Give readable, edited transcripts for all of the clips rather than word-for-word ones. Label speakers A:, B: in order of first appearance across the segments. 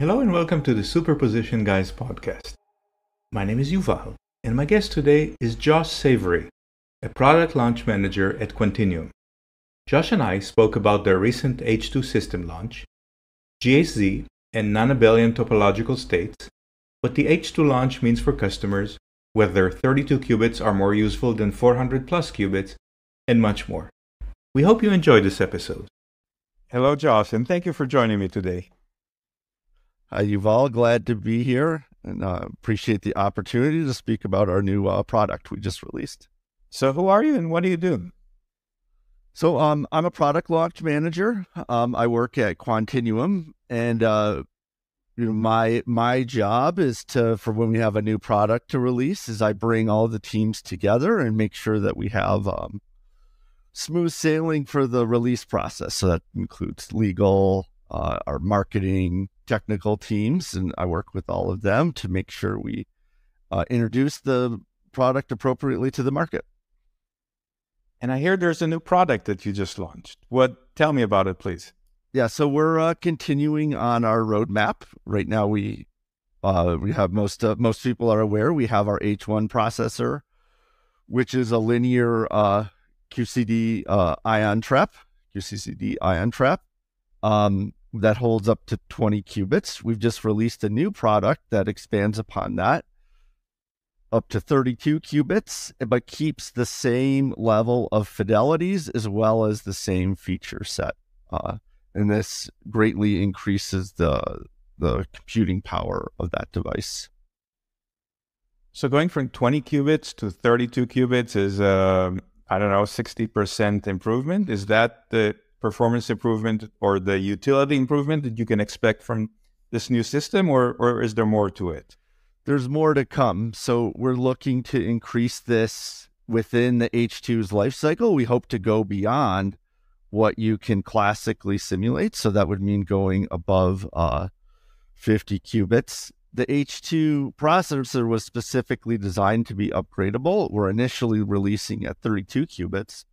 A: Hello and welcome to the Superposition Guys podcast. My name is Yuval, and my guest today is Josh Savory, a product launch manager at Quantinuum. Josh and I spoke about their recent H2 system launch, GHZ, and non-abelian topological states, what the H2 launch means for customers, whether 32 qubits are more useful than 400 plus qubits, and much more. We hope you enjoyed this episode. Hello, Josh, and thank you for joining me today.
B: Hi, Yuval. Glad to be here and appreciate the opportunity to speak about our new product we just released.
A: So who are you and what do you do?
B: So I'm a product launch manager. I work at Quantinuum, and my job is for when we have a new product to release is I bring all the teams together and make sure that we have smooth sailing for the release process. So that includes legal, our marketing, technical teams, and I work with all of them to make sure we introduce the product appropriately to the market.
A: And I hear there's a new product that you just launched. Tell me about it, please.
B: Yeah, so we're continuing on our roadmap. Right now, we have most people are aware we have our H1 processor, which is a linear QCD ion trap, QCCD ion trap. That holds up to 20 qubits. We've just released a new product that expands upon that up to 32 qubits, but keeps the same level of fidelities as well as the same feature set. And this greatly increases the computing power of that device.
A: So going from 20 qubits to 32 qubits is, 60% improvement. Is that the performance improvement or the utility improvement that you can expect from this new system, or is there more to it?
B: There's more to come. So we're looking to increase this within the H2's life cycle. We hope to go beyond what you can classically simulate. So that would mean going above 50 qubits. The H2 processor was specifically designed to be upgradable. We're initially releasing at 32 qubits.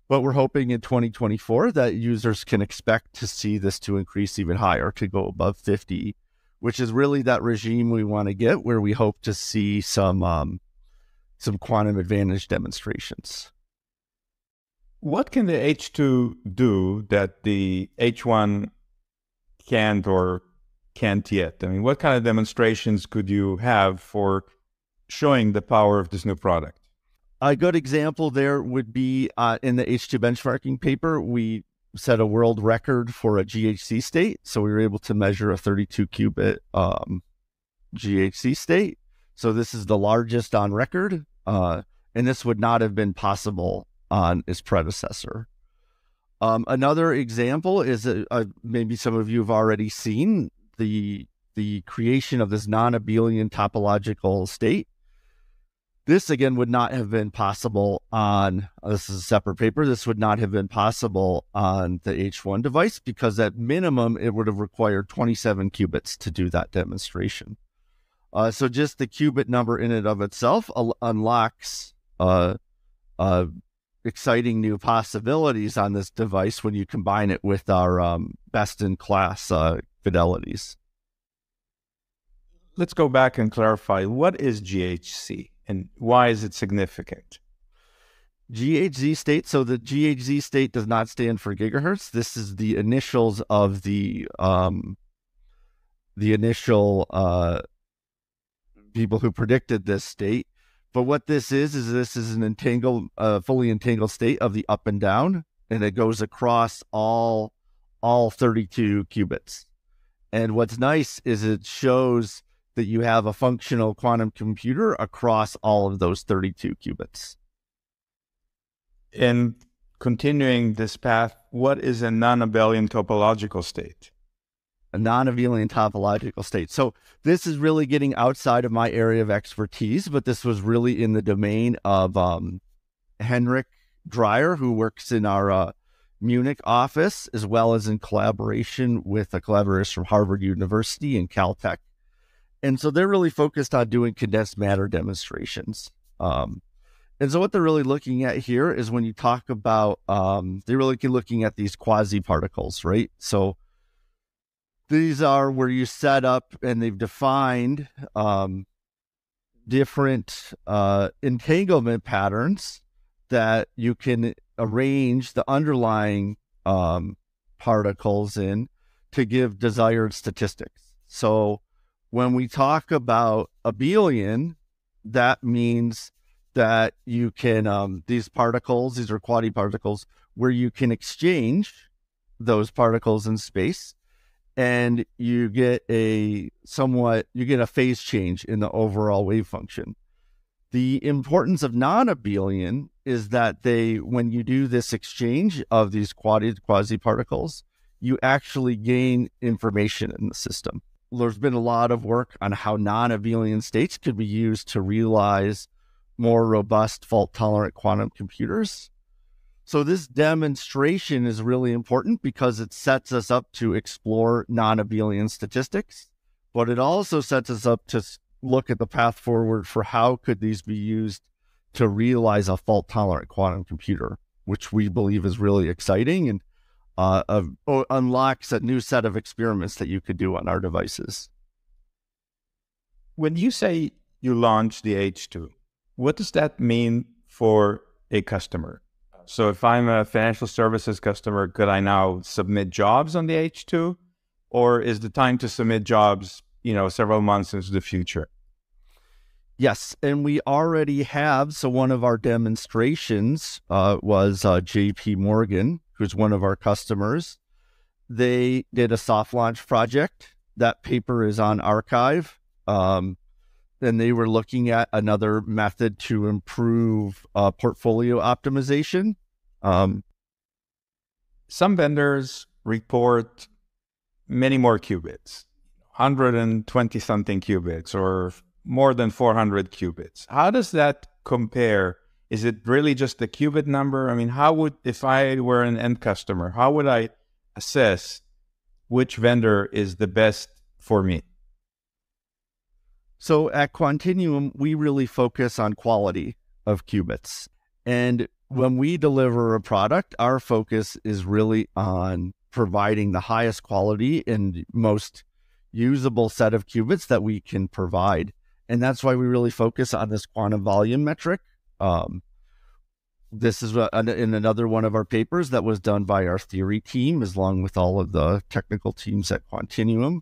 B: But we're hoping in 2024 that users can expect to see this to increase even higher, to go above 50, which is really that regime we want to get, where we hope to see some quantum advantage demonstrations.
A: What can the H2 do that the H1 can't or can't yet? I mean, what kind of demonstrations could you have for showing the power of this new product?
B: A good example there would be in the H2 benchmarking paper, we set a world record for a GHZ state. So we were able to measure a 32 qubit GHZ state. So this is the largest on record. And this would not have been possible on its predecessor. Another example is maybe some of you have already seen the creation of this non-abelian topological state. This, again, would not have been possible on, this is a separate paper, this would not have been possible on the H1 device because at minimum, it would have required 27 qubits to do that demonstration. So just the qubit number in and of itself unlocks exciting new possibilities on this device when you combine it with our best-in-class fidelities.
A: Let's go back and clarify, what is GHZ? And why is it significant?
B: GHZ state. So the GHZ state does not stand for gigahertz. This is the initials of the initial people who predicted this state. But what this is an fully entangled state of the up and down, and it goes across all 32 qubits. And what's nice is it shows that you have a functional quantum computer across all of those 32 qubits.
A: And continuing this path, what is a non-abelian topological state?
B: A non-abelian topological state. So this is really getting outside of my area of expertise, but this was really in the domain of Henrik Dreyer, who works in our Munich office, as well as in collaboration with collaborators from Harvard University and Caltech. And so they're really focused on doing condensed matter demonstrations. And so what they're really looking at here is when you talk about, they're really looking at these quasi-particles, right? So These are where you set up, and they've defined different entanglement patterns that you can arrange the underlying particles in to give desired statistics. So when we talk about abelian, that means that you can, these particles, these are quasi-particles, where you can exchange those particles in space, and you get a phase change in the overall wave function. The importance of non-abelian is that when you do this exchange of these quasi-particles, you actually gain information in the system. There's been a lot of work on how non-abelian states could be used to realize more robust fault-tolerant quantum computers. So this demonstration is really important because it sets us up to explore non-abelian statistics, but it also sets us up to look at the path forward for how could these be used to realize a fault-tolerant quantum computer, which we believe is really exciting and unlocks a new set of experiments that you could do on our devices.
A: When you say you launch the H2, what does that mean for a customer? So if I'm a financial services customer, could I now submit jobs on the H2? Or is the time to submit jobs, several months into the future?
B: Yes, and we already have. So one of our demonstrations was JP Morgan, who's one of our customers. They did a soft launch project. That paper is on archive. And they were looking at another method to improve portfolio optimization.
A: Some vendors report many more qubits, 120 something qubits or more than 400 qubits. How does that compare? Is it really just the qubit number? I mean, if I were an end customer, how would I assess which vendor is the best for me?
B: So at Quantinuum, we really focus on quality of qubits. And when we deliver a product, our focus is really on providing the highest quality and most usable set of qubits that we can provide. And that's why we really focus on this quantum volume metric. This is in another one of our papers that was done by our theory team, along with all of the technical teams at Quantinuum.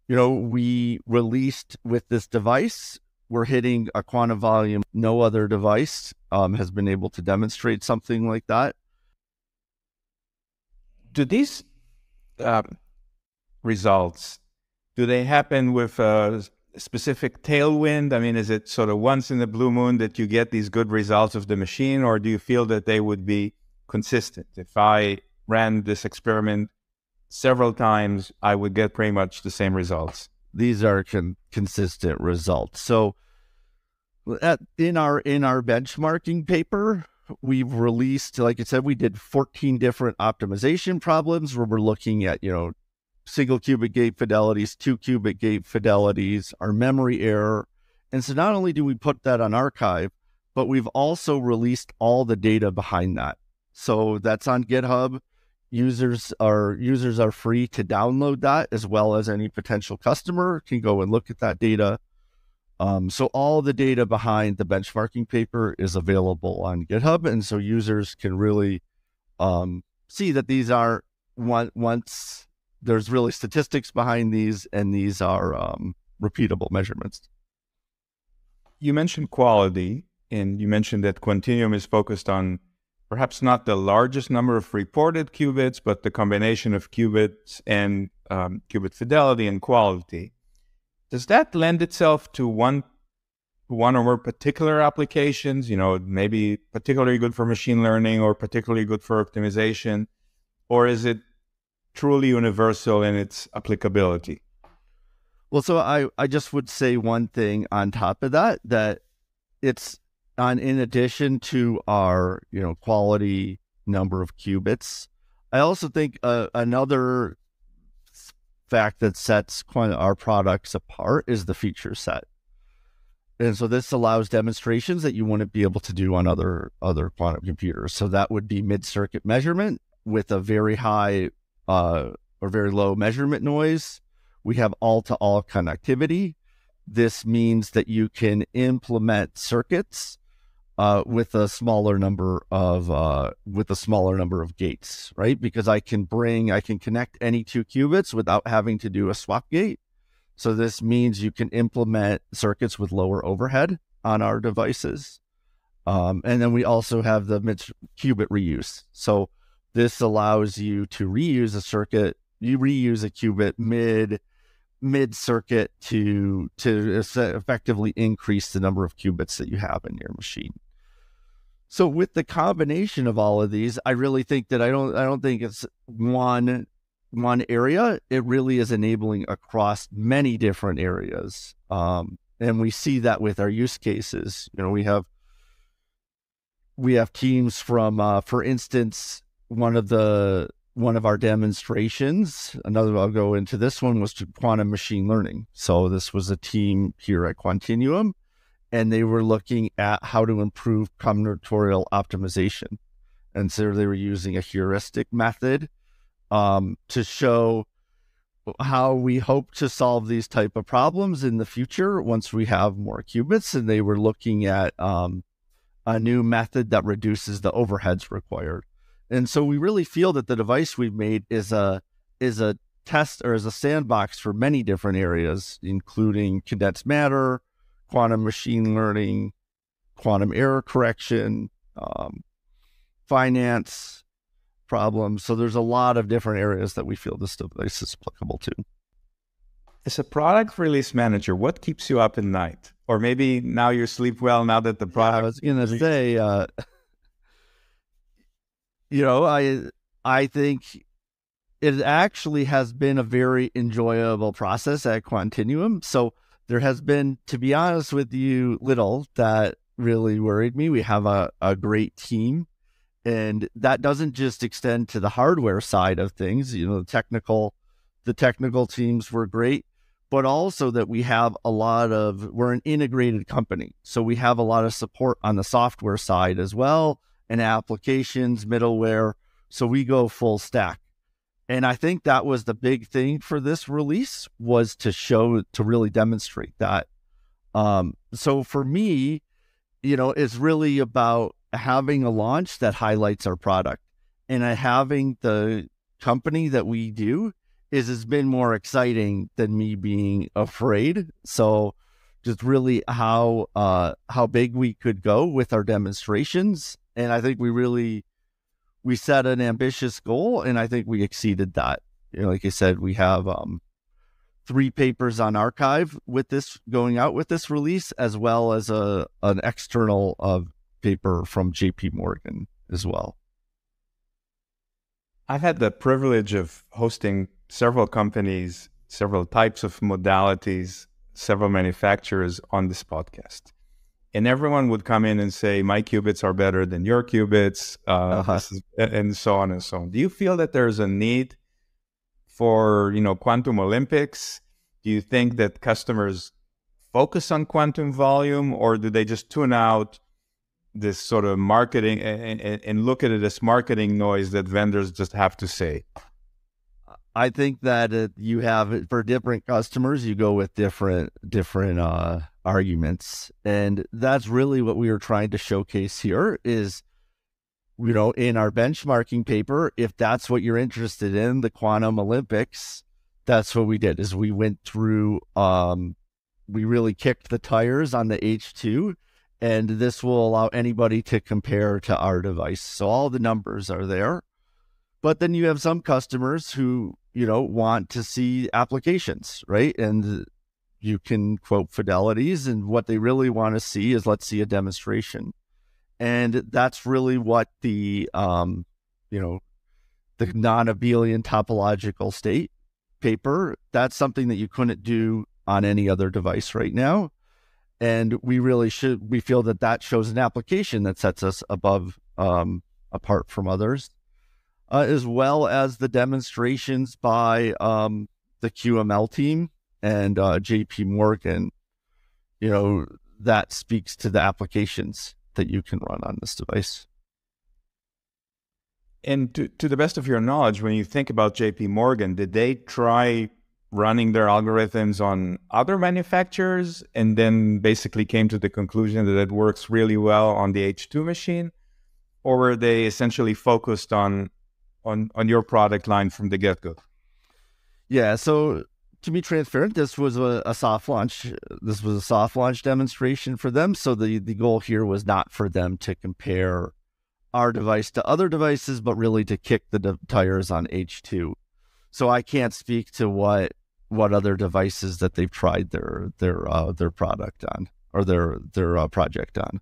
B: We released with this device, we're hitting a quantum volume. No other device has been able to demonstrate something like that.
A: Do these results, do they happen with a specific tailwind? I mean, is it sort of once in the blue moon that you get these good results of the machine, or do you feel that they would be consistent? If I ran this experiment several times, I would get pretty much the same results.
B: These are consistent results. So in our benchmarking paper, we've released, like I said, we did 14 different optimization problems where we're looking at, single qubit gate fidelities, 2 qubit gate fidelities, our memory error. And so not only do we put that on archive, but we've also released all the data behind that. So that's on GitHub. Users are free to download that, as well as any potential customer can go and look at that data. So all the data behind the benchmarking paper is available on GitHub. And so users can really see that these are, once there's really statistics behind these, and these are repeatable measurements.
A: You mentioned quality, and you mentioned that Quantinuum is focused on perhaps not the largest number of reported qubits, but the combination of qubits and qubit fidelity and quality. Does that lend itself to one or more particular applications, maybe particularly good for machine learning or particularly good for optimization? Or is it truly universal in its applicability?
B: Well, so I just would say one thing on top of that it's in addition to our, quality number of qubits, I also think another fact that sets our products apart is the feature set. And so this allows demonstrations that you wouldn't be able to do on other quantum computers. So that would be mid-circuit measurement with a very high or very low measurement noise. We have all-to-all connectivity. This means that you can implement circuits with a smaller number of gates, right? Because I can connect any two qubits without having to do a swap gate. So this means you can implement circuits with lower overhead on our devices. And then we also have the qubit reuse. So this allows you to reuse a circuit. You reuse a qubit mid circuit to effectively increase the number of qubits that you have in your machine. So with the combination of all of these, I really think that I don't think it's one area. It really is enabling across many different areas. And we see that with our use cases. You know, we have teams from, for instance, one of our demonstrations, I'll go into this one, was to quantum machine learning. So this was a team here at Quantinuum, and they were looking at how to improve combinatorial optimization. And so they were using a heuristic method to show how we hope to solve these type of problems in the future once we have more qubits. And they were looking at a new method that reduces the overheads required. And so we really feel that the device we've made is a test, or is a sandbox for many different areas, including condensed matter, quantum machine learning, quantum error correction, finance problems. So there's a lot of different areas that we feel this device is applicable to.
A: As a product release manager, what keeps you up at night? Or maybe now you sleep well now that the product...
B: I was going to say, I think it actually has been a very enjoyable process at Quantinuum. So there has been, to be honest with you, little that really worried me. We have a great team, and that doesn't just extend to the hardware side of things. You know, the technical teams were great, but also that we're an integrated company. So we have a lot of support on the software side as well, and applications, middleware. So we go full stack. And I think that was the big thing for this release, was to really demonstrate that. So for me, it's really about having a launch that highlights our product, and having the company that we do has been more exciting than me being afraid. So just really how big we could go with our demonstrations. And I think we set an ambitious goal, and I think we exceeded that. Like I said, we have 3 papers on archive with this going out with this release, as well as an external paper from JP Morgan as well.
A: I've had the privilege of hosting several companies, several types of modalities, several manufacturers on this podcast. And everyone would come in and say, my qubits are better than your qubits, and so on and so on. Do you feel that there's a need for, quantum Olympics? Do you think that customers focus on quantum volume, or do they just tune out this sort of marketing and look at it as marketing noise that vendors just have to say?
B: I think that you have, for different customers, you go with different arguments. And that's really what we were trying to showcase here is, in our benchmarking paper, if that's what you're interested in, the Quantum Olympics, that's what we did, is we went through, we really kicked the tires on the H2, and this will allow anybody to compare to our device. So all the numbers are there. But then you have some customers who, want to see applications, right? And you can quote fidelities, and what they really want to see is, let's see a demonstration. And that's really what the non-abelian topological state paper, that's something that you couldn't do on any other device right now. And we feel that shows an application that sets us apart from others. As well as the demonstrations by the QML team and JP Morgan, that speaks to the applications that you can run on this device.
A: And to the best of your knowledge, when you think about JP Morgan, did they try running their algorithms on other manufacturers and then basically came to the conclusion that it works really well on the H2 machine? Or were they essentially focused on your product line from the get-go?
B: Yeah, so to be transparent, this was a soft launch. This was a soft launch demonstration for them. So the goal here was not for them to compare our device to other devices, but really to kick the tires on H2. So I can't speak to what other devices that they've tried their product on, or their project on.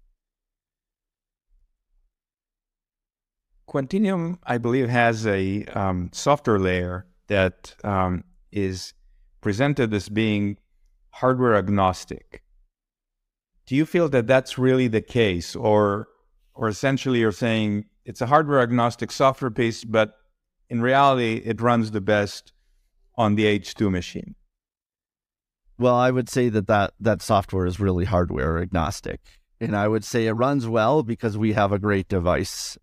A: Quantinuum, I believe, has a software layer that is presented as being hardware agnostic. Do you feel that that's really the case, or essentially you're saying it's a hardware agnostic software piece, but in reality it runs the best on the H2 machine?
B: Well, I would say that software is really hardware agnostic, and I would say it runs well because we have a great device.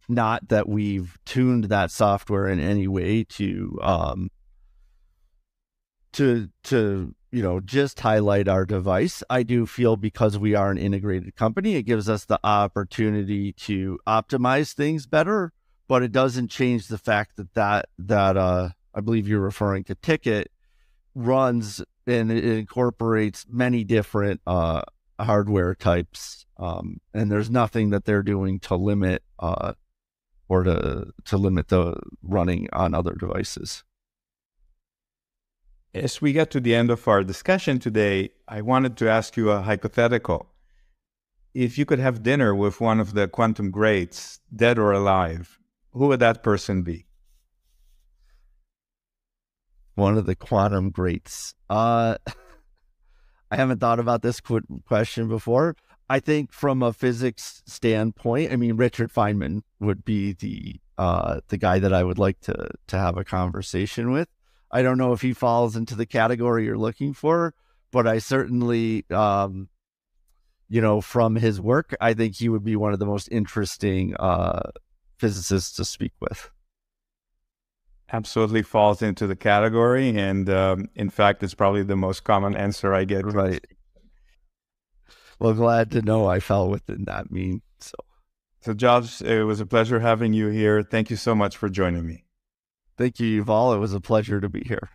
B: Not that we've tuned that software in any way to just highlight our device. I do feel because we are an integrated company, it gives us the opportunity to optimize things better, but it doesn't change the fact that I believe you're referring to Ticket runs and it incorporates many different hardware types, and there's nothing that they're doing to limit or to limit the running on other devices.
A: As we get to the end of our discussion today, I wanted to ask you a hypothetical. If you could have dinner with one of the quantum greats, dead or alive, who would that person be?
B: One of the quantum greats. I haven't thought about this question before. I think from a physics standpoint, I mean, Richard Feynman would be the guy that I would like to have a conversation with. I don't know if he falls into the category you're looking for, but I certainly, from his work, I think he would be one of the most interesting physicists to speak with.
A: Absolutely falls into the category, and in fact, it's probably the most common answer I get.
B: Right. Well, glad to know I fell within that mean.
A: So Josh, it was a pleasure having you here. Thank you so much for joining me.
B: Thank you, Yuval. It was a pleasure to be here.